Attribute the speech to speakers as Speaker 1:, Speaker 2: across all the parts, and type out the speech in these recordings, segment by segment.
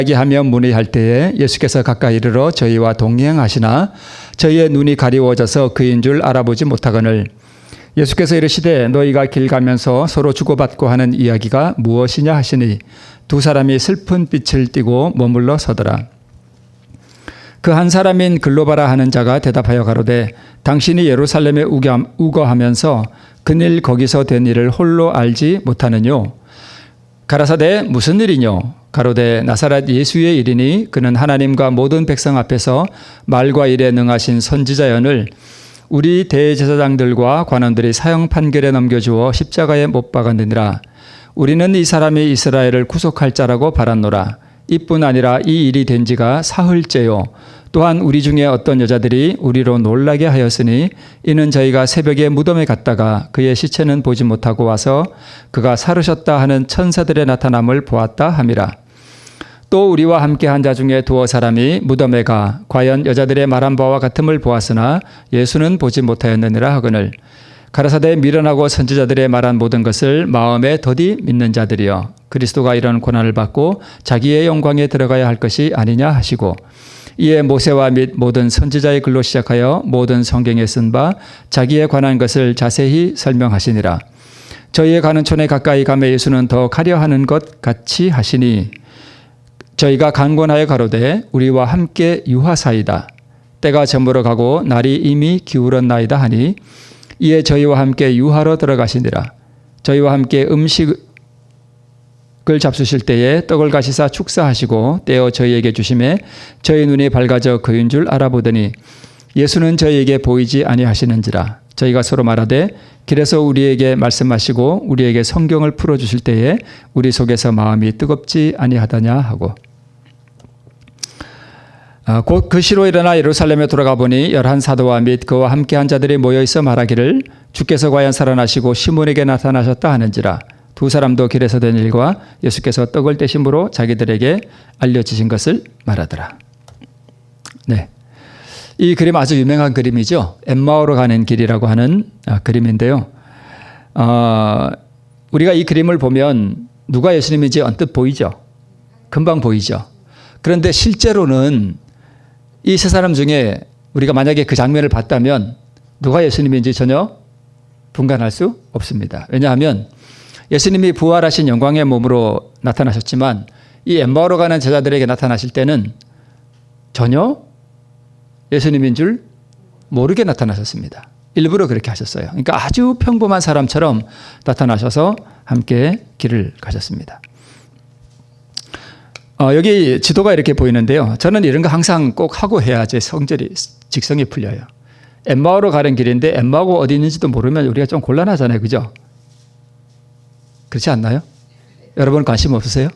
Speaker 1: 이야기하며 문의할 때에 예수께서 가까이 이르러 저희와 동행하시나 저희의 눈이 가리워져서 그인 줄 알아보지 못하거늘 예수께서 이르시되 너희가 길 가면서 서로 주고받고 하는 이야기가 무엇이냐 하시니 두 사람이 슬픈 빛을 띠고 머물러 서더라. 그 한 사람인 글로바라 하는 자가 대답하여 가로되 당신이 예루살렘에 우거하면서 그일 거기서 된 일을 홀로 알지 못하느뇨. 가라사대 무슨 일이뇨. 가로되 나사렛 예수의 일이니 그는 하나님과 모든 백성 앞에서 말과 일에 능하신 선지자연을 우리 대제사장들과 관원들이 사형 판결에 넘겨주어 십자가에 못 박았느니라. 우리는 이 사람이 이스라엘을 구속할 자라고 바랐노라. 이뿐 아니라 이 일이 된 지가 사흘째요. 또한 우리 중에 어떤 여자들이 우리로 놀라게 하였으니 이는 저희가 새벽에 무덤에 갔다가 그의 시체는 보지 못하고 와서 그가 살으셨다 하는 천사들의 나타남을 보았다 함이라. 또 우리와 함께 한 자 중에 두어 사람이 무덤에 가 과연 여자들의 말한 바와 같음을 보았으나 예수는 보지 못하였느니라 하거늘 가라사대 미련하고 선지자들의 말한 모든 것을 마음에 더디 믿는 자들이여 그리스도가 이런 고난을 받고 자기의 영광에 들어가야 할 것이 아니냐 하시고 이에 모세와 및 모든 선지자의 글로 시작하여 모든 성경에 쓴 바 자기에 관한 것을 자세히 설명하시니라. 저희의 가는 촌에 가까이 가매 예수는 더 가려 하는 것 같이 하시니 저희가 간곤하여 가로되 우리와 함께 유하사이다. 때가 저물어 가고 날이 이미 기울었나이다 하니 이에 저희와 함께 유하러 들어가시니라. 저희와 함께 음식을 잡수실 때에 떡을 가시사 축사하시고 떼어 저희에게 주심에 저희 눈이 밝아져 그인 줄 알아보더니 예수는 저희에게 보이지 아니하시는지라. 저희가 서로 말하되 길에서 우리에게 말씀하시고 우리에게 성경을 풀어주실 때에 우리 속에서 마음이 뜨겁지 아니하다냐 하고 곧 그 시로 일어나 예루살렘에 돌아가 보니 11사도와 및 그와 함께한 자들이 모여있어 말하기를 주께서 과연 살아나시고 시몬에게 나타나셨다 하는지라. 두 사람도 길에서 된 일과 예수께서 떡을 떼심으로 자기들에게 알려주신 것을 말하더라. 네, 이 그림 아주 유명한 그림이죠. 엠마오로 가는 길이라고 하는 그림인데요. 우리가 이 그림을 보면 누가 예수님인지 언뜻 보이죠. 금방 보이죠. 그런데 실제로는 이 세 사람 중에 우리가 만약에 그 장면을 봤다면 누가 예수님인지 전혀 분간할 수 없습니다. 왜냐하면 예수님이 부활하신 영광의 몸으로 나타나셨지만 이 엠마오로 가는 제자들에게 나타나실 때는 전혀 예수님인 줄 모르게 나타나셨습니다. 일부러 그렇게 하셨어요. 그러니까 아주 평범한 사람처럼 나타나셔서 함께 길을 가셨습니다. 여기 지도가 이렇게 보이는데요. 저는 이런 거 항상 꼭 하고 해야지 성질이 직성이 풀려요. 엠마오로 가는 길인데 엠마오가 어디 있는지도 모르면 우리가 좀 곤란하잖아요. 그죠? 그렇지 않나요? 여러분 관심 없으세요?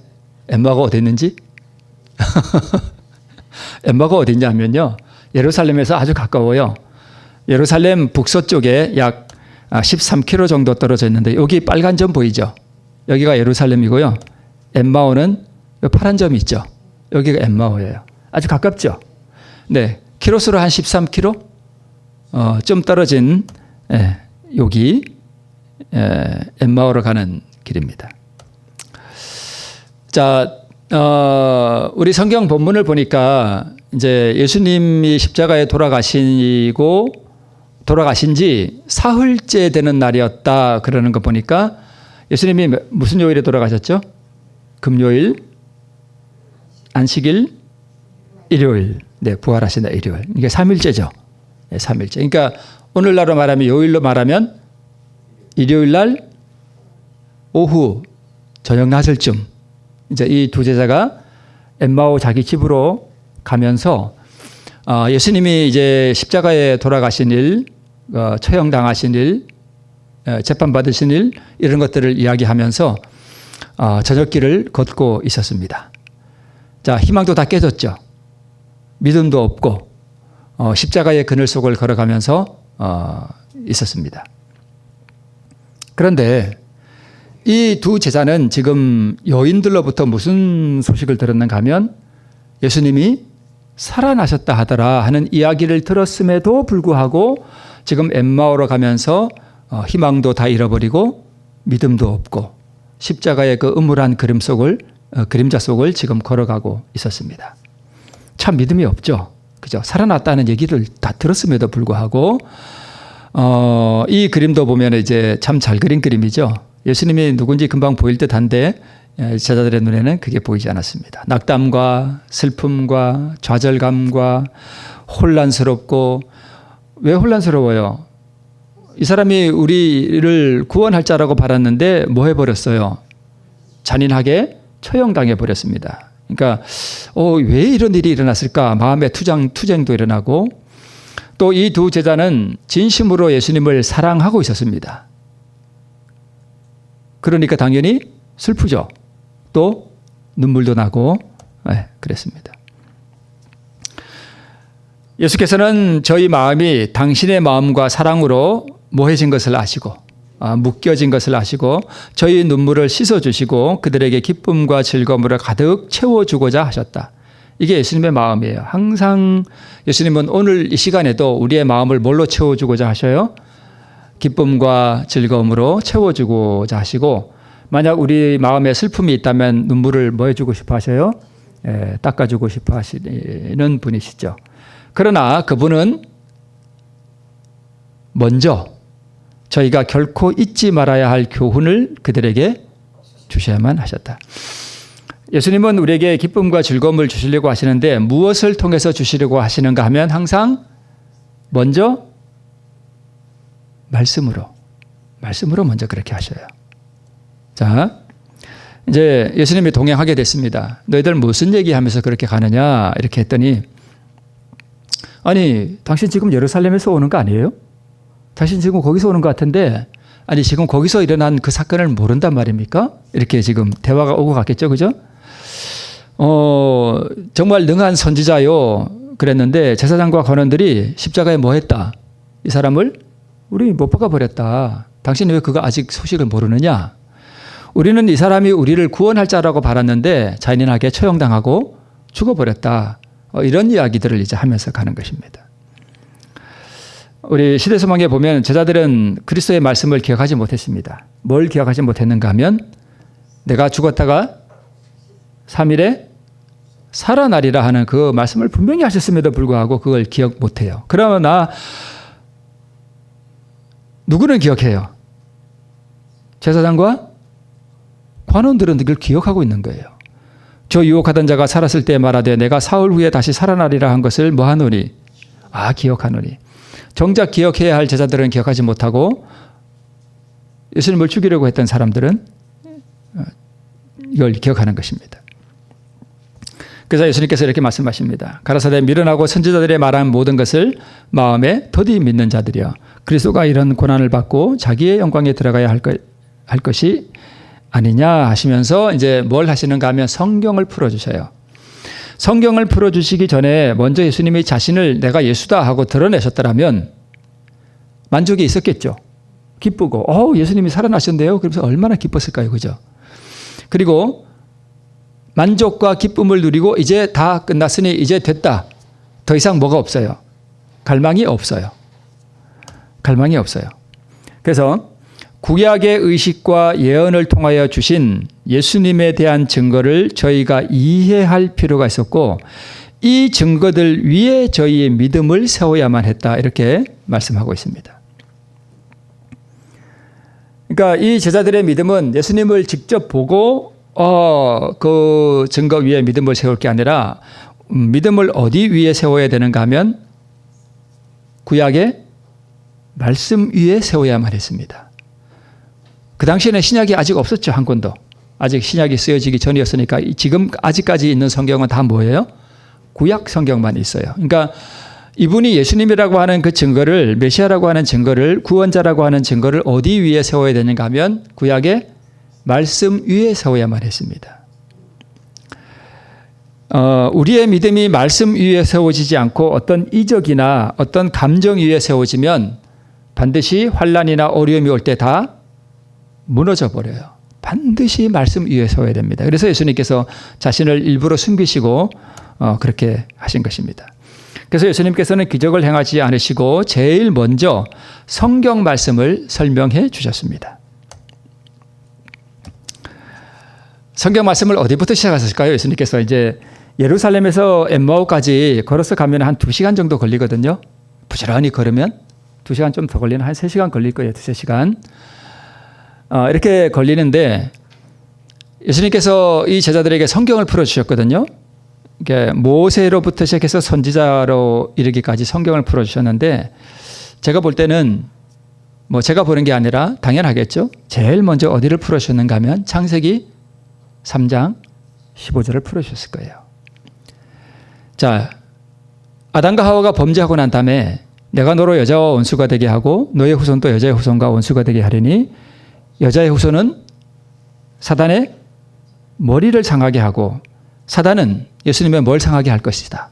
Speaker 1: 엠마오가 어디 있는지? 엠마오가 어디 있냐면요. 예루살렘에서 아주 가까워요. 예루살렘 북서쪽에 약 13km 정도 떨어져 있는데 여기 빨간 점 보이죠? 여기가 예루살렘이고요. 엠마오는 파란 점이 있죠. 여기가 엠마오예요. 아주 가깝죠. 네, 키로수로 한 13km 좀 떨어진 여기 엠마오로 가는 길입니다. 자, 우리 성경 본문을 보니까 이제 예수님이 십자가에 돌아가신 지 사흘째 되는 날이었다 그러는 거 보니까 예수님이 무슨 요일에 돌아가셨죠? 금요일, 안식일, 일요일. 네, 부활하신 날 일요일. 이게 3일째죠. 네, 3일째. 그러니까 오늘날로 말하면 요일로 말하면 일요일 날 오후 저녁 낮을쯤 이제 이 두 제자가 엠마오 자기 집으로 가면서 예수님이 이제 십자가에 돌아가신 일, 처형당하신 일, 재판받으신 일 이런 것들을 이야기하면서 저녁길을 걷고 있었습니다. 자, 희망도 다 깨졌죠. 믿음도 없고 십자가의 그늘 속을 걸어가면서 있었습니다. 그런데 이 두 제자는 지금 여인들로부터 무슨 소식을 들었는가 하면 예수님이 살아나셨다 하더라 하는 이야기를 들었음에도 불구하고 지금 엠마오로 가면서 희망도 다 잃어버리고 믿음도 없고 십자가의 그 음울한 그림 속을 그림자 속을 지금 걸어가고 있었습니다. 참 믿음이 없죠. 그죠? 살아났다는 얘기를 다 들었음에도 불구하고 이 그림도 보면 이제 참 잘 그린 그림이죠. 예수님이 누군지 금방 보일 듯한데 제자들의 눈에는 그게 보이지 않았습니다. 낙담과 슬픔과 좌절감과 혼란스럽고, 왜 혼란스러워요? 이 사람이 우리를 구원할 자라고 바랐는데 뭐 해버렸어요? 잔인하게 처형당해 버렸습니다. 그러니까 왜 이런 일이 일어났을까? 마음의 투쟁도 일어나고, 또 이 두 제자는 진심으로 예수님을 사랑하고 있었습니다. 그러니까 당연히 슬프죠. 또 눈물도 나고, 그랬습니다. 예수께서는 저희 마음이 당신의 마음과 사랑으로 모해진 것을 아시고, 묶여진 것을 아시고, 저희 눈물을 씻어주시고 그들에게 기쁨과 즐거움으로 가득 채워주고자 하셨다. 이게 예수님의 마음이에요. 항상 예수님은 오늘 이 시간에도 우리의 마음을 뭘로 채워주고자 하셔요? 기쁨과 즐거움으로 채워주고자 하시고, 만약 우리 마음에 슬픔이 있다면 눈물을 뭐 해주고 싶어 하셔요? 닦아주고 싶어 하시는 분이시죠. 그러나 그분은 먼저 저희가 결코 잊지 말아야 할 교훈을 그들에게 주셔야만 하셨다. 예수님은 우리에게 기쁨과 즐거움을 주시려고 하시는데 무엇을 통해서 주시려고 하시는가 하면 항상 먼저 말씀으로 먼저 그렇게 하셔요. 자, 이제 예수님이 동행하게 됐습니다. 너희들 무슨 얘기하면서 그렇게 가느냐 이렇게 했더니, 아니 당신 지금 예루살렘에서 오는 거 아니에요? 당신 지금 거기서 오는 것 같은데, 아니 지금 거기서 일어난 그 사건을 모른단 말입니까? 이렇게 지금 대화가 오고 갔겠죠, 그죠? 정말 능한 선지자요 그랬는데 제사장과 관원들이 십자가에 뭐 했다? 이 사람을 우리 못 박아 버렸다. 당신이 왜 그거 아직 소식을 모르느냐? 우리는 이 사람이 우리를 구원할 자라고 바랐는데 잔인하게 처형당하고 죽어버렸다. 이런 이야기들을 이제 하면서 가는 것입니다. 우리 시대소망에 보면 제자들은 그리스도의 말씀을 기억하지 못했습니다. 뭘 기억하지 못했는가 하면 내가 죽었다가 3일에 살아나리라 하는 그 말씀을 분명히 하셨음에도 불구하고 그걸 기억 못해요. 그러나 누구는 기억해요? 제사장과 관원들은 그걸 기억하고 있는 거예요. 저 유혹하던 자가 살았을 때 말하되 내가 사흘 후에 다시 살아나리라 한 것을 뭐 하노니? 기억하노니. 정작 기억해야 할 제자들은 기억하지 못하고 예수님을 죽이려고 했던 사람들은 이걸 기억하는 것입니다. 그래서 예수님께서 이렇게 말씀하십니다. 가라사대 미련하고 선지자들의 말한 모든 것을 마음에 더디 믿는 자들이여, 그리스도가 이런 고난을 받고 자기의 영광에 들어가야 할 것이 아니냐 하시면서 이제 뭘 하시는가 하면 성경을 풀어주셔요. 성경을 풀어주시기 전에 먼저 예수님이 자신을 내가 예수다 하고 드러내셨더라면 만족이 있었겠죠. 기쁘고 예수님이 살아나셨네요. 그러면서 얼마나 기뻤을까요, 그죠? 그리고 만족과 기쁨을 누리고 이제 다 끝났으니 이제 됐다. 더 이상 뭐가 없어요? 갈망이 없어요. 갈망이 없어요. 그래서 구약의 의식과 예언을 통하여 주신 예수님에 대한 증거를 저희가 이해할 필요가 있었고, 이 증거들 위에 저희의 믿음을 세워야만 했다. 이렇게 말씀하고 있습니다. 그러니까 이 제자들의 믿음은 예수님을 직접 보고 그 증거 위에 믿음을 세울 게 아니라 믿음을 어디 위에 세워야 되는가 하면 구약의 말씀 위에 세워야만 했습니다. 그 당시에는 신약이 아직 없었죠. 한 권도. 아직 신약이 쓰여지기 전이었으니까 지금 아직까지 있는 성경은 다 뭐예요? 구약 성경만 있어요. 그러니까 이분이 예수님이라고 하는 그 증거를, 메시아라고 하는 증거를, 구원자라고 하는 증거를 어디 위에 세워야 되는가 하면 구약의 말씀 위에 세워야만 했습니다. 우리의 믿음이 말씀 위에 세워지지 않고 어떤 이적이나 어떤 감정 위에 세워지면 반드시 환난이나 어려움이 올 때 다 무너져 버려요. 반드시 말씀 위에 세워야 됩니다. 그래서 예수님께서 자신을 일부러 숨기시고 그렇게 하신 것입니다. 그래서 예수님께서는 기적을 행하지 않으시고 제일 먼저 성경 말씀을 설명해 주셨습니다. 성경 말씀을 어디부터 시작하셨을까요? 예수님께서 이제 예루살렘에서 엠마오까지 걸어서 가면 한 2시간 정도 걸리거든요. 부지런히 걸으면 2시간 좀 더 걸리는 한 3시간 걸릴 거예요. 2-3시간. 이렇게 걸리는데 예수님께서 이 제자들에게 성경을 풀어주셨거든요. 이게 모세로부터 시작해서 선지자로 이르기까지 성경을 풀어주셨는데 제가 볼 때는 뭐 제가 보는 게 아니라 당연하겠죠. 제일 먼저 어디를 풀어주셨는가 하면 창세기 3장 15절을 풀어주셨을 거예요. 자, 아담과 하와가 범죄하고 난 다음에 내가 너로 여자와 원수가 되게 하고 너의 후손도 여자의 후손과 원수가 되게 하리니 여자의 후손은 사단의 머리를 상하게 하고 사단은 예수님의 뭘 상하게 할 것이다.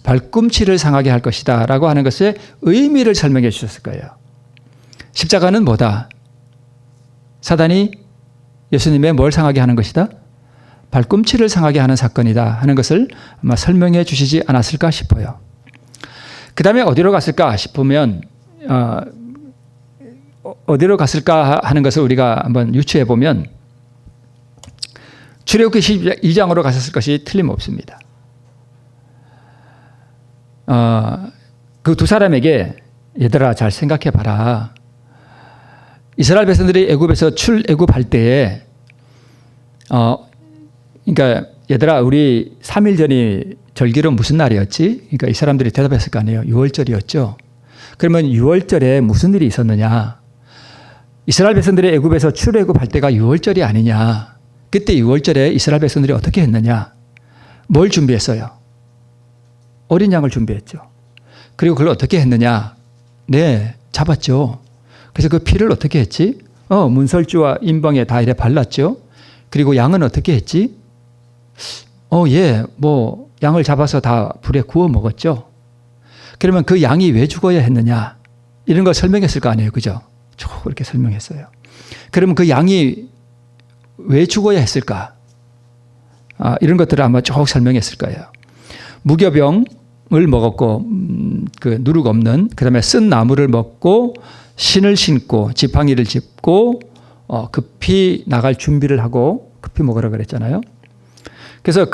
Speaker 1: 발꿈치를 상하게 할 것이다 라고 하는 것의 의미를 설명해 주셨을 거예요. 십자가는 뭐다? 사단이 예수님의 뭘 상하게 하는 것이다? 발꿈치를 상하게 하는 사건이다 하는 것을 아마 설명해 주시지 않았을까 싶어요. 그 다음에 어디로 갔을까 싶으면 어디로 갔을까 하는 것을 우리가 한번 유추해 보면 출애굽기 12장으로 갔었을 것이 틀림없습니다. 그 두 사람에게 얘들아 잘 생각해 봐라. 이스라엘 백성들이 애굽에서 출애굽할 때에 그러니까 얘들아 우리 3일 전이 절기로 무슨 날이었지? 그러니까 이 사람들이 대답했을 거 아니에요. 6월절이었죠. 그러면 6월절에 무슨 일이 있었느냐? 이스라엘 백성들이 애굽에서 출애굽할 때가 6월절이 아니냐? 그때 6월절에 이스라엘 백성들이 어떻게 했느냐? 뭘 준비했어요? 어린 양을 준비했죠. 그리고 그걸 어떻게 했느냐? 네, 잡았죠. 그래서 그 피를 어떻게 했지? 문설주와 인방에 다 이래 발랐죠. 그리고 양은 어떻게 했지? 양을 잡아서 다 불에 구워 먹었죠. 그러면 그 양이 왜 죽어야 했느냐? 이런 걸 설명했을 거 아니에요. 그죠? 쭉 이렇게 설명했어요. 그러면 그 양이 왜 죽어야 했을까? 이런 것들을 아마 쭉 설명했을 거예요. 무교병을 먹었고, 그 누룩 없는, 그 다음에 쓴 나무를 먹고, 신을 신고, 지팡이를 짚고, 급히 나갈 준비를 하고, 급히 먹으라 그랬잖아요. 그래서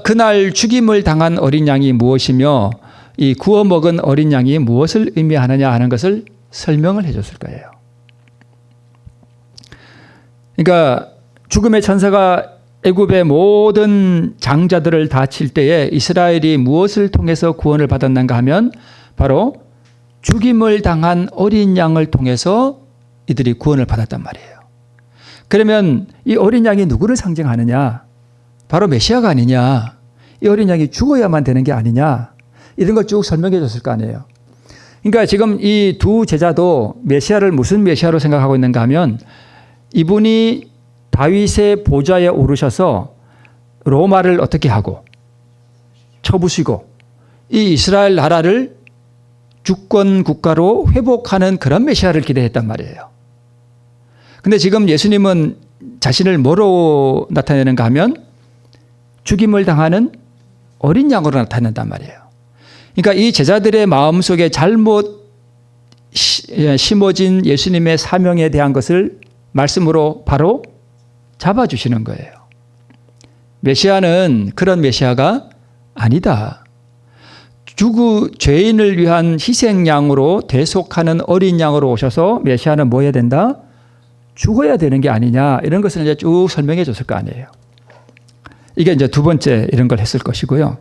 Speaker 1: 그날 죽임을 당한 어린 양이 무엇이며, 이 구워 먹은 어린 양이 무엇을 의미하느냐 하는 것을 설명을 해줬을 거예요. 그러니까 죽음의 천사가 애굽의 모든 장자들을 다 칠 때에 이스라엘이 무엇을 통해서 구원을 받았는가 하면 바로 죽임을 당한 어린 양을 통해서 이들이 구원을 받았단 말이에요. 그러면 이 어린 양이 누구를 상징하느냐? 바로 메시아가 아니냐? 이 어린 양이 죽어야만 되는 게 아니냐? 이런 걸 쭉 설명해 줬을 거 아니에요. 그러니까 지금 이 두 제자도 메시아를 무슨 메시아로 생각하고 있는가 하면 이분이 다윗의 보좌에 오르셔서 로마를 어떻게 하고 쳐부시고 이 이스라엘 나라를 주권 국가로 회복하는 그런 메시아를 기대했단 말이에요. 근데 지금 예수님은 자신을 뭐로 나타내는가 하면 죽임을 당하는 어린 양으로 나타낸단 말이에요. 그러니까 이 제자들의 마음속에 잘못 심어진 예수님의 사명에 대한 것을 말씀으로 바로 잡아주시는 거예요. 메시아는 그런 메시아가 아니다. 죄인을 위한 희생양으로 대속하는 어린 양으로 오셔서 메시아는 뭐 해야 된다? 죽어야 되는 게 아니냐. 이런 것을 이제 쭉 설명해 줬을 거 아니에요. 이게 이제 두 번째 이런 걸 했을 것이고요.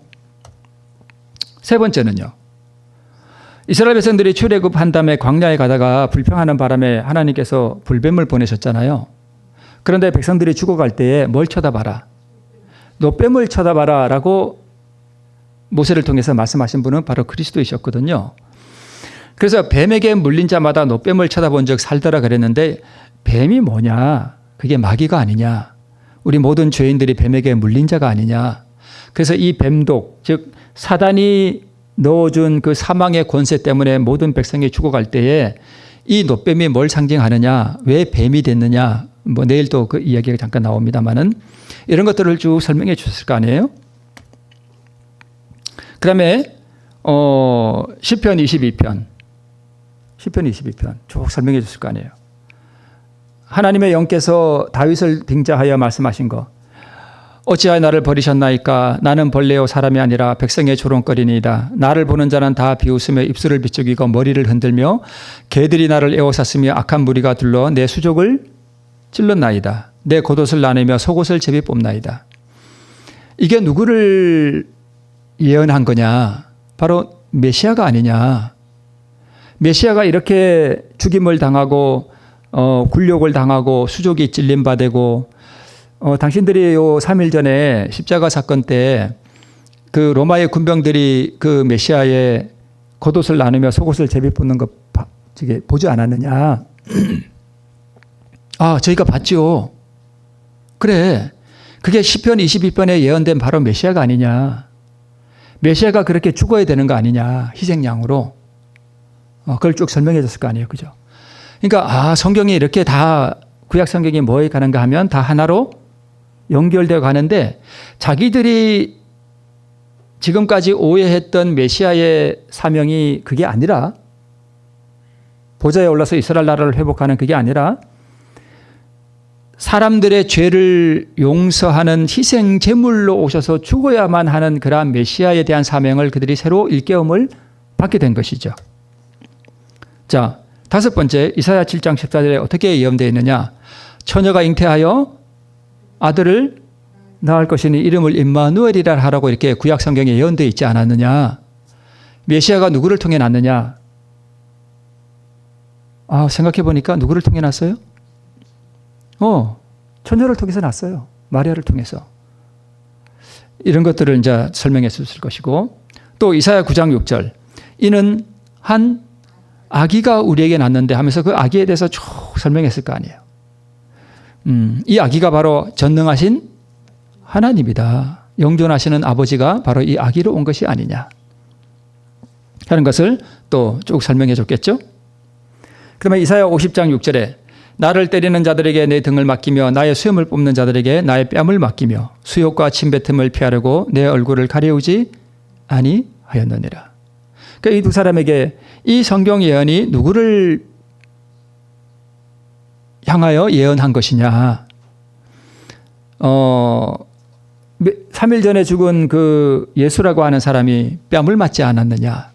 Speaker 1: 세 번째는요. 이스라엘 백성들이 출애굽한 다음에 광야에 가다가 불평하는 바람에 하나님께서 불뱀을 보내셨잖아요. 그런데 백성들이 죽어갈 때에 뭘 쳐다봐라? 노뱀을 쳐다봐라 라고 모세를 통해서 말씀하신 분은 바로 그리스도이셨거든요. 그래서 뱀에게 물린 자마다 노뱀을 쳐다본 적 살더라 그랬는데 뱀이 뭐냐? 그게 마귀가 아니냐? 우리 모든 죄인들이 뱀에게 물린 자가 아니냐? 그래서 이 뱀독, 즉 사단이 넣어준 그 사망의 권세 때문에 모든 백성이 죽어갈 때에 이 노뱀이 뭘 상징하느냐? 왜 뱀이 됐느냐? 뭐 내일 또 그 이야기가 잠깐 나옵니다만은 이런 것들을 쭉 설명해 주셨을 거 아니에요? 그 다음에 시편 22편 쭉 설명해 줬을 거 아니에요. 하나님의 영께서 다윗을 빙자하여 말씀하신 거 어찌하여 나를 버리셨나이까? 나는 벌레요 사람이 아니라 백성의 조롱거리니이다. 나를 보는 자는 다 비웃으며 입술을 비죽이고 머리를 흔들며 개들이 나를 에워쌌으며 악한 무리가 둘러 내 수족을 찔렀나이다. 내 겉옷을 나누며 속옷을 제비 뽑나이다. 이게 누구를 예언한 거냐? 바로 메시아가 아니냐? 메시아가 이렇게 죽임을 당하고 굴욕을 당하고 수족이 찔림받고 당신들이 요 3일 전에 십자가 사건 때 그 로마의 군병들이 그 메시아의 겉옷을 나누며 속옷을 제비 뽑는 거 보지 않았느냐? 아, 저희가 봤죠. 그래. 그게 시편 22편에 예언된 바로 메시아가 아니냐. 메시아가 그렇게 죽어야 되는 거 아니냐. 희생양으로. 그걸 쭉 설명해 줬을 거 아니에요. 그죠? 그러니까 성경이 이렇게 다 구약 성경이 뭐에 가는가 하면 다 하나로 연결되어 가는데 자기들이 지금까지 오해했던 메시아의 사명이 그게 아니라 보좌에 올라서 이스라엘 나라를 회복하는 그게 아니라 사람들의 죄를 용서하는 희생 제물로 오셔서 죽어야만 하는 그러한 메시아에 대한 사명을 그들이 새로 일깨움을 받게 된 것이죠. 자, 다섯 번째 이사야 7장 14절에 어떻게 예언되어 있느냐? 처녀가 잉태하여 아들을 낳을 것이니 이름을 임마누엘이라 하라고 이렇게 구약 성경에 예언되어 있지 않았느냐? 메시아가 누구를 통해 낳느냐? 생각해 보니까 누구를 통해 낳았어요? 처녀를 통해서 낳았어요. 마리아를 통해서. 이런 것들을 이제 설명해 줬을 것이고, 또 이사야 9장 6절. 이는 한 아기가 우리에게 낳는데 하면서 그 아기에 대해서 쭉 설명했을 거 아니에요. 이 아기가 바로 전능하신 하나님이다. 영존하시는 아버지가 바로 이 아기로 온 것이 아니냐 하는 것을 또 쭉 설명해 줬겠죠. 그러면 이사야 50장 6절에 나를 때리는 자들에게 내 등을 맡기며 나의 수염을 뽑는 자들에게 나의 뺨을 맡기며 수욕과 침뱉음을 피하려고 내 얼굴을 가려우지 아니하였느니라. 그러니까 이 두 사람에게 이 성경 예언이 누구를 향하여 예언한 것이냐. 3일 전에 죽은 그 예수라고 하는 사람이 뺨을 맞지 않았느냐.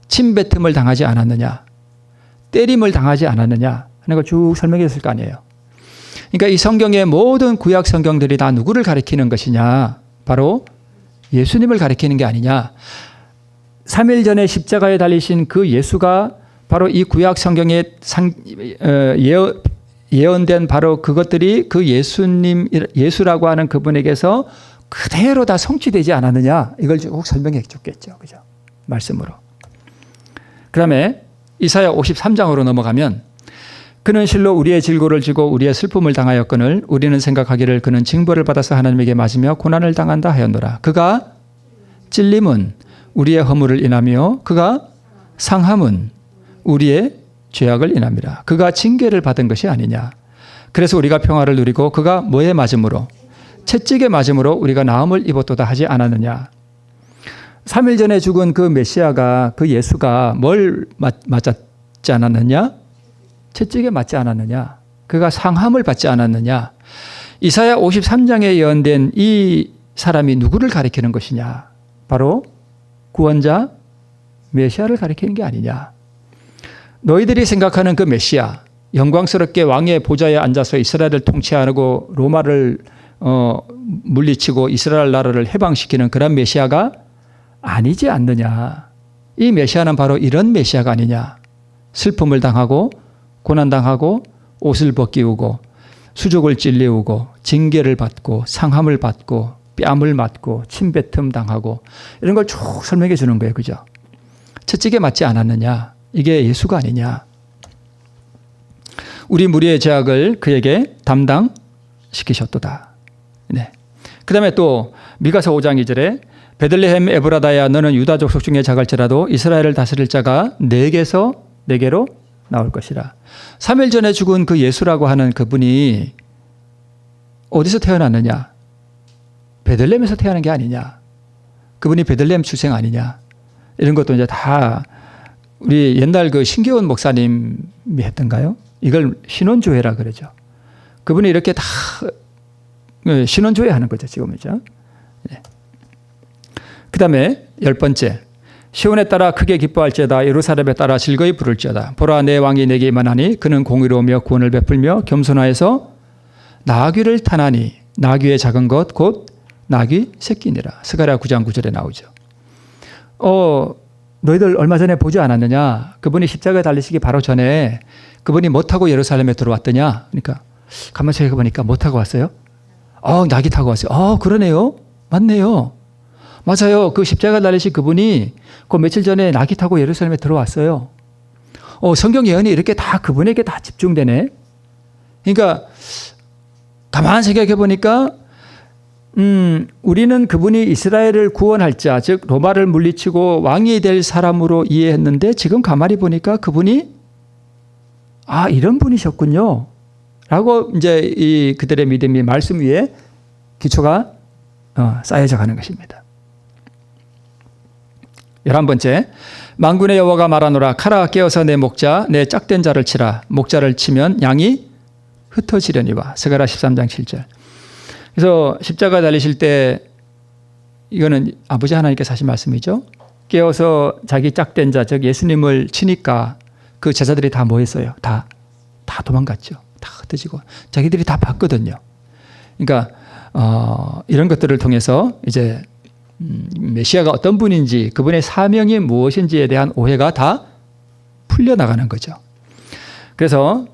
Speaker 1: 침뱉음을 당하지 않았느냐. 때림을 당하지 않았느냐 하는 걸 쭉 설명했을 거 아니에요. 그러니까 이 성경의 모든 구약 성경들이 다 누구를 가리키는 것이냐. 바로 예수님을 가리키는 게 아니냐. 3일 전에 십자가에 달리신 그 예수가 바로 이 구약 성경에 예언된 바로 그것들이 그 예수라고 하는 그분에게서 그대로 다 성취되지 않았느냐. 이걸 쭉 설명해 줬겠죠. 그죠? 말씀으로. 그 다음에 이사야 53장으로 넘어가면 그는 실로 우리의 질고를 지고 우리의 슬픔을 당하였거늘 우리는 생각하기를 그는 징벌을 받아서 하나님에게 맞으며 고난을 당한다 하였노라. 그가 찔림은 우리의 허물을 인하며 그가 상함은 우리의 죄악을 인함이라. 그가 징계를 받은 것이 아니냐. 그래서 우리가 평화를 누리고 그가 뭐에 맞음으로 채찍에 맞음으로 우리가 나음을 입었도다 하지 않았느냐. 3일 전에 죽은 그 메시아가 그 예수가 뭘 맞았지 않았느냐? 채찍에 맞지 않았느냐? 그가 상함을 받지 않았느냐? 이사야 53장에 예언된 이 사람이 누구를 가리키는 것이냐? 바로 구원자 메시아를 가리키는 게 아니냐? 너희들이 생각하는 그 메시아, 영광스럽게 왕의 보좌에 앉아서 이스라엘을 통치하고 로마를 물리치고 이스라엘 나라를 해방시키는 그런 메시아가 아니지 않느냐. 이 메시아는 바로 이런 메시아가 아니냐. 슬픔을 당하고 고난당하고 옷을 벗기우고 수족을 찔리우고 징계를 받고 상함을 받고 뺨을 맞고 침뱉음 당하고 이런 걸 쭉 설명해 주는 거예요. 그죠? 채찍에 맞지 않았느냐. 이게 예수가 아니냐. 우리 무리의 죄악을 그에게 담당시키셨도다. 네. 그 다음에 또 미가서 5장 2절에 베들레헴 에브라다야 너는 유다 족속 중에 작을지라도 이스라엘을 다스릴 자가 내게로 나올 것이라. 3일 전에 죽은 그 예수라고 하는 그분이 어디서 태어났느냐? 베들레헴에서 태어난 게 아니냐? 그분이 베들레헴 출생 아니냐? 이런 것도 이제 다 우리 옛날 그 신기원 목사님이 했던가요? 이걸 신원조회라 그러죠. 그분이 이렇게 다 신원조회 하는 거죠, 지금은요. 예. 그 다음에 10번째. 시온에 따라 크게 기뻐할지어다. 예루살렘에 따라 즐거이 부를지어다. 보라, 내 왕이 내게 임하나니 그는 공의로우며 구원을 베풀며 겸손하여서 나귀를 타나니 나귀의 작은 것 곧 나귀 새끼니라. 스가랴 9장 9절에 나오죠. 너희들 얼마 전에 보지 않았느냐? 그분이 십자가에 달리시기 바로 전에 그분이 못 타고 예루살렘에 들어왔더냐? 그러니까 가만히 생각해보니까 못 타고 왔어요. 나귀 타고 왔어요. 그러네요. 맞네요. 맞아요. 그 십자가 달리신 그분이 그 며칠 전에 나귀 타고 예루살렘에 들어왔어요. 성경 예언이 이렇게 다 그분에게 다 집중되네. 그러니까 가만히 생각해 보니까 우리는 그분이 이스라엘을 구원할 자, 즉 로마를 물리치고 왕이 될 사람으로 이해했는데 지금 가만히 보니까 그분이 이런 분이셨군요. 라고 이제 그들의 믿음이 말씀 위에 기초가 쌓여져 가는 것입니다. 11번째, 만군의 여호와가 말하노라. 카라, 깨어서 내 목자, 내 짝된 자를 치라. 목자를 치면 양이 흩어지려니와. 스가랴 13장 7절. 그래서 십자가 달리실 때 이거는 아버지 하나님께서 하신 말씀이죠. 깨어서 자기 짝된 자, 즉 예수님을 치니까 그 제자들이 다 뭐 했어요? 다 도망갔죠. 다 흩어지고. 자기들이 다 봤거든요. 그러니까 이런 것들을 통해서 이제 메시아가 어떤 분인지, 그분의 사명이 무엇인지에 대한 오해가 다 풀려나가는 거죠. 그래서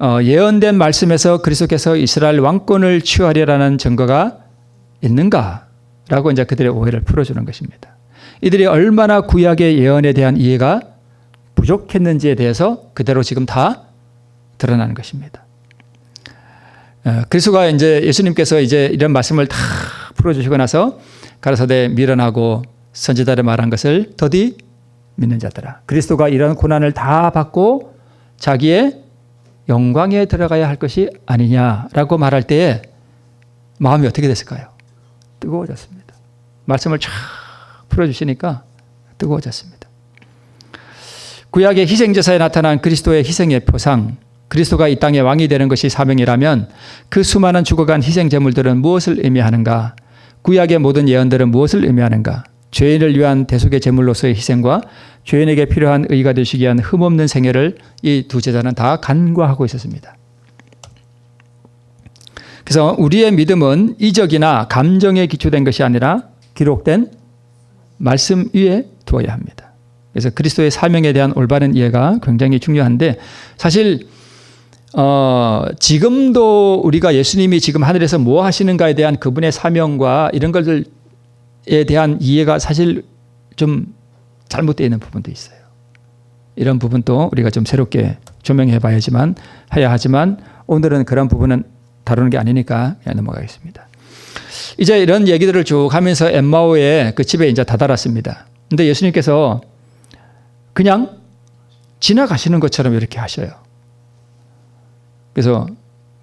Speaker 1: 예언된 말씀에서 그리스도께서 이스라엘 왕권을 취하리라는 증거가 있는가라고 이제 그들의 오해를 풀어주는 것입니다. 이들이 얼마나 구약의 예언에 대한 이해가 부족했는지에 대해서 그대로 지금 다 드러나는 것입니다. 그리스도가 이제 예수님께서 이제 이런 말씀을 다 풀어주시고 나서 가라사대 미련하고 선지자들이 말한 것을 더디 믿는 자들아. 그리스도가 이런 고난을 다 받고 자기의 영광에 들어가야 할 것이 아니냐라고 말할 때에 마음이 어떻게 됐을까요? 뜨거워졌습니다. 말씀을 쫙 풀어주시니까 뜨거워졌습니다. 구약의 희생제사에 나타난 그리스도의 희생의 표상, 그리스도가 이 땅의 왕이 되는 것이 사명이라면 그 수많은 죽어간 희생제물들은 무엇을 의미하는가? 구약의 모든 예언들은 무엇을 의미하는가? 죄인을 위한 대속의 제물로서의 희생과 죄인에게 필요한 의가 되시기 위한 흠없는 생애를 이 두 제자는 다 간과하고 있었습니다. 그래서 우리의 믿음은 이적이나 감정에 기초된 것이 아니라 기록된 말씀 위에 두어야 합니다. 그래서 그리스도의 사명에 대한 올바른 이해가 굉장히 중요한데, 사실 지금도 우리가 예수님이 지금 하늘에서 뭐 하시는가에 대한 그분의 사명과 이런 것들에 대한 이해가 사실 좀 잘못되어 있는 부분도 있어요. 이런 부분도 우리가 좀 새롭게 조명해 봐야지만 해야 하지만 오늘은 그런 부분은 다루는 게 아니니까 그냥 넘어가겠습니다. 이제 이런 얘기들을 쭉 하면서 엠마오의 그 집에 이제 다다랐습니다. 근데 예수님께서 그냥 지나가시는 것처럼 이렇게 하셔요. 그래서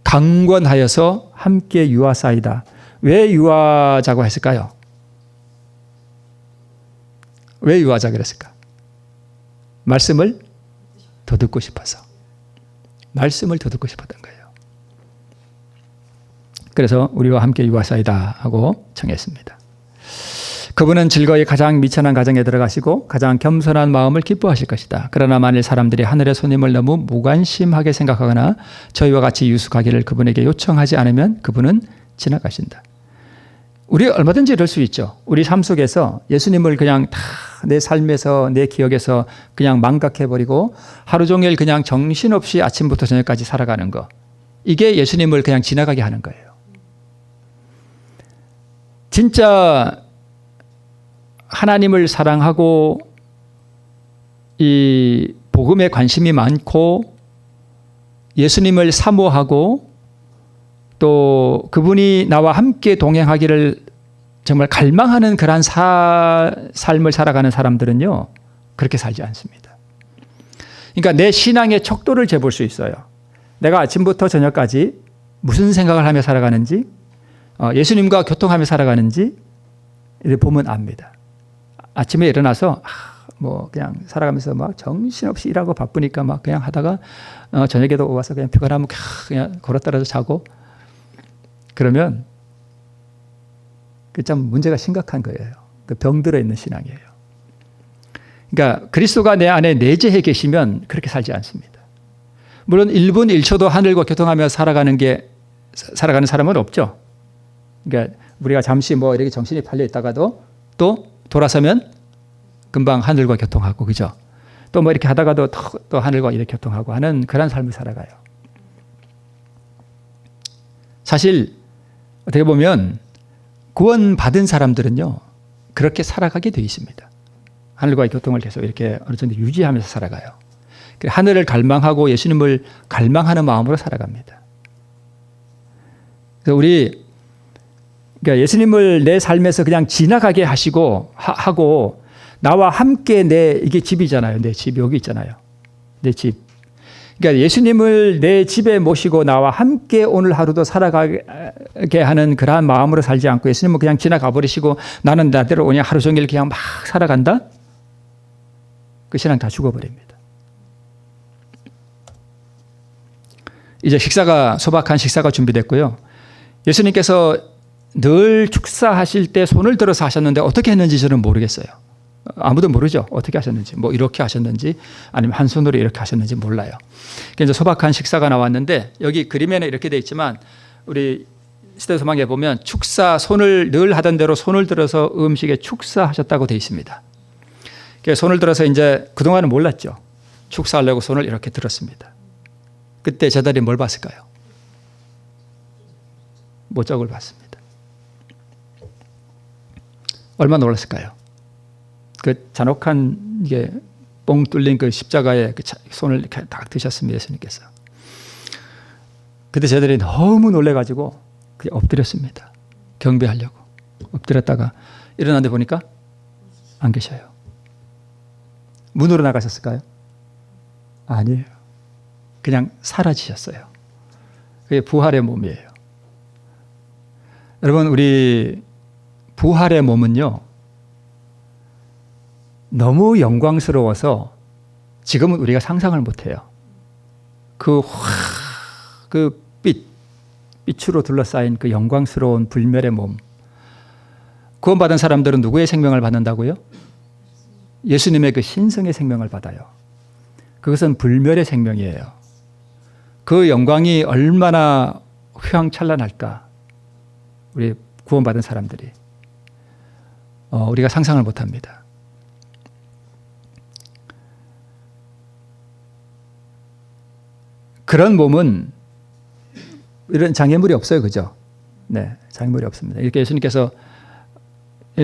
Speaker 1: 강권하여서 함께 유하사이다. 왜 유하자고 했을까요? 왜 유하자 그랬을까? 말씀을 더 듣고 싶어서. 말씀을 더 듣고 싶었던 거예요. 그래서 우리와 함께 유하사이다 하고 청했습니다. 그분은 즐거이 가장 미천한 가정에 들어가시고 가장 겸손한 마음을 기뻐하실 것이다. 그러나 만일 사람들이 하늘의 손님을 너무 무관심하게 생각하거나 저희와 같이 유숙하기를 그분에게 요청하지 않으면 그분은 지나가신다. 우리 얼마든지 이럴 수 있죠. 우리 삶 속에서 예수님을 그냥 다 내 삶에서 내 기억에서 그냥 망각해버리고 하루 종일 그냥 정신없이 아침부터 저녁까지 살아가는 거. 이게 예수님을 그냥 지나가게 하는 거예요. 진짜 하나님을 사랑하고 이 복음에 관심이 많고 예수님을 사모하고 또 그분이 나와 함께 동행하기를 정말 갈망하는 그러한 삶을 살아가는 사람들은요, 그렇게 살지 않습니다. 그러니까 내 신앙의 척도를 재볼 수 있어요. 내가 아침부터 저녁까지 무슨 생각을 하며 살아가는지, 예수님과 교통하며 살아가는지 이렇게 보면 압니다. 아침에 일어나서 뭐 그냥 살아가면서 막 정신없이 일하고 바쁘니까 막 그냥 하다가 저녁에도 와서 그냥 피곤하면 그냥 걸어 떨어져 자고, 그러면 그 참 문제가 심각한 거예요. 그 병들어 있는 신앙이에요. 그러니까 그리스도가 내 안에 내재해 계시면 그렇게 살지 않습니다. 물론 1분 1초도 하늘과 교통하며 살아가는 사람은 없죠. 그러니까 우리가 잠시 뭐 이렇게 정신이 팔려 있다가도 또 돌아서면 금방 하늘과 교통하고, 그죠? 또 뭐 이렇게 하다가도 또 하늘과 이렇게 교통하고 하는 그런 삶을 살아가요. 사실 어떻게 보면 구원받은 사람들은요, 그렇게 살아가게 되어 있습니다. 하늘과의 교통을 계속 이렇게 어느 정도 유지하면서 살아가요. 하늘을 갈망하고 예수님을 갈망하는 마음으로 살아갑니다. 그래서 그러니까 예수님을 내 삶에서 그냥 지나가게 하고 나와 함께 이게 집이잖아요. 내 집 여기 있잖아요. 내 집. 그러니까 예수님을 내 집에 모시고 나와 함께 오늘 하루도 살아가게 하는 그러한 마음으로 살지 않고 예수님은 그냥 지나가 버리시고 나는 나대로 그냥 하루 종일 그냥 막 살아간다? 그 신앙 다 죽어버립니다. 이제 소박한 식사가 준비됐고요. 예수님께서 늘 축사하실 때 손을 들어서 하셨는데 어떻게 했는지 저는 모르겠어요. 아무도 모르죠. 어떻게 하셨는지. 뭐 이렇게 하셨는지 아니면 한 손으로 이렇게 하셨는지 몰라요. 이제 소박한 식사가 나왔는데 여기 그림에는 이렇게 돼 있지만 우리 시대 소망에 보면 손을 늘 하던 대로 손을 들어서 음식에 축사하셨다고 돼 있습니다. 손을 들어서 이제 그동안은 몰랐죠. 축사하려고 손을 이렇게 들었습니다. 그때 제자들이 뭘 봤을까요? 모적을 봤습니다. 얼마나 놀랐을까요? 그 잔혹한 이게 뻥 뚫린 그 십자가에 그 손을 이렇게 딱 드셨습니다. 예수님께서. 그때 제자들이 너무 놀래가지고 엎드렸습니다. 경배하려고. 엎드렸다가 일어났는데 보니까 안 계셔요. 문으로 나가셨을까요? 아니에요. 그냥 사라지셨어요. 그게 부활의 몸이에요. 여러분, 우리 부활의 몸은요, 너무 영광스러워서 지금은 우리가 상상을 못해요. 빛으로 둘러싸인 그 영광스러운 불멸의 몸. 구원받은 사람들은 누구의 생명을 받는다고요? 예수님의 그 신성의 생명을 받아요. 그것은 불멸의 생명이에요. 그 영광이 얼마나 휘황찬란할까? 우리 구원받은 사람들이. 우리가 상상을 못합니다. 그런 몸은 이런 장애물이 없어요. 그죠? 네, 장애물이 없습니다. 이렇게 예수님께서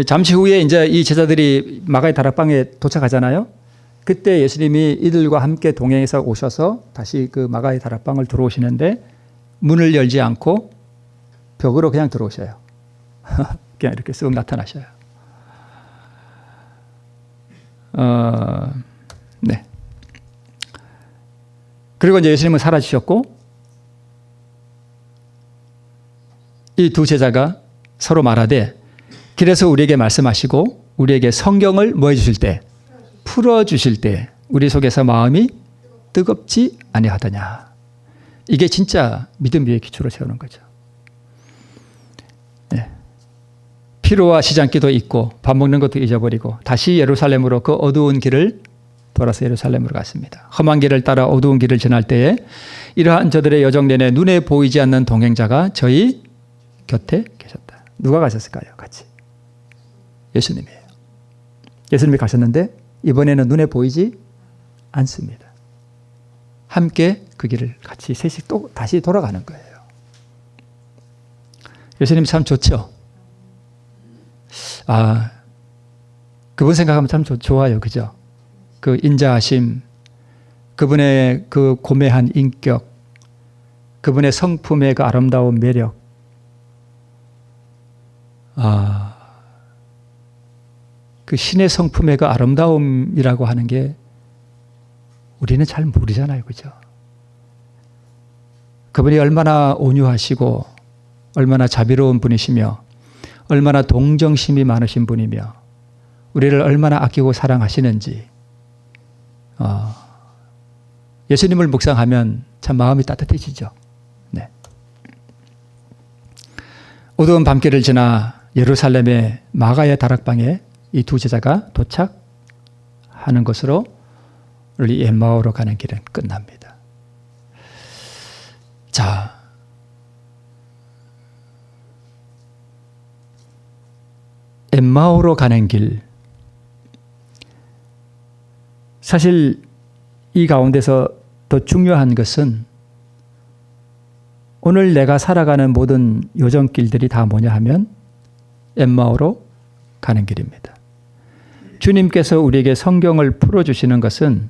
Speaker 1: 잠시 후에 이제 이 제자들이 마가의 다락방에 도착하잖아요. 그때 예수님이 이들과 함께 동행해서 오셔서 다시 그 마가의 다락방을 들어오시는데 문을 열지 않고 벽으로 그냥 들어오셔요. 그냥 이렇게 쓱 나타나셔요. 네. 그리고 이제 예수님은 사라지셨고 이 두 제자가 서로 말하되 길에서 우리에게 말씀하시고 우리에게 성경을 뭐 해주실 때? 풀어주실 때 우리 속에서 마음이 뜨겁지 아니하더냐. 이게 진짜 믿음 위에 기초를 세우는 거죠. 네. 피로와 시장기도 잊고 밥 먹는 것도 잊어버리고 다시 예루살렘으로 그 어두운 길을 돌아서 예루살렘으로 갔습니다. 험한 길을 따라 어두운 길을 지날 때에 이러한 저들의 여정 내내 눈에 보이지 않는 동행자가 저희 곁에 계셨다. 누가 가셨을까요? 같이. 예수님이에요. 예수님이 가셨는데 이번에는 눈에 보이지 않습니다. 함께 그 길을 같이 셋이 또 다시 돌아가는 거예요. 예수님 참 좋죠? 그분 생각하면 참 좋아요. 그죠? 그 인자하심, 그분의 그 고매한 인격, 그분의 성품의 그 아름다운 매력, 그 신의 성품의 그 아름다움이라고 하는 게 우리는 잘 모르잖아요. 그죠? 그분이 얼마나 온유하시고 얼마나 자비로운 분이시며 얼마나 동정심이 많으신 분이며 우리를 얼마나 아끼고 사랑하시는지 예수님을 묵상하면 참 마음이 따뜻해지죠. 네. 어두운 밤길을 지나 예루살렘의 마가의 다락방에 이 두 제자가 도착하는 것으로 이 엠마오로 가는 길은 끝납니다. 자, 엠마오로 가는 길. 사실 이 가운데서 더 중요한 것은 오늘 내가 살아가는 모든 요정길들이 다 뭐냐 하면 엠마오로 가는 길입니다. 주님께서 우리에게 성경을 풀어주시는 것은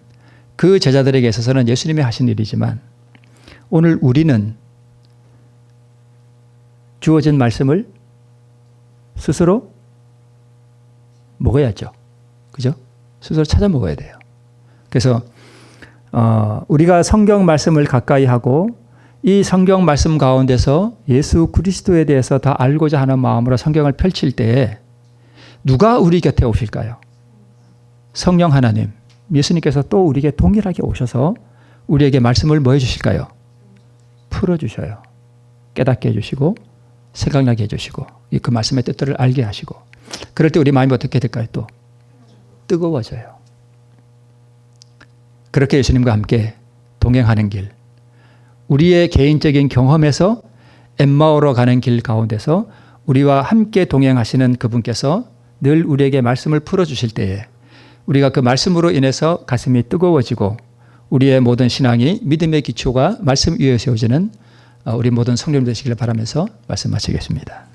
Speaker 1: 그 제자들에게 있어서는 예수님이 하신 일이지만 오늘 우리는 주어진 말씀을 스스로 먹어야죠. 그죠? 스스로 찾아 먹어야 돼요. 그래서 우리가 성경 말씀을 가까이 하고 이 성경 말씀 가운데서 예수 그리스도에 대해서 더 알고자 하는 마음으로 성경을 펼칠 때에 누가 우리 곁에 오실까요? 성령 하나님, 예수님께서 또 우리에게 동일하게 오셔서 우리에게 말씀을 뭐 해주실까요? 풀어주셔요. 깨닫게 해주시고 생각나게 해주시고 그 말씀의 뜻들을 알게 하시고 그럴 때 우리 마음이 어떻게 될까요? 또 뜨거워져요. 그렇게 예수님과 함께 동행하는 길, 우리의 개인적인 경험에서 엠마오로 가는 길 가운데서 우리와 함께 동행하시는 그분께서 늘 우리에게 말씀을 풀어주실 때에 우리가 그 말씀으로 인해서 가슴이 뜨거워지고 우리의 모든 신앙이 믿음의 기초가 말씀 위에 세워지는 우리 모든 성도님 되시기를 바라면서 말씀 마치겠습니다.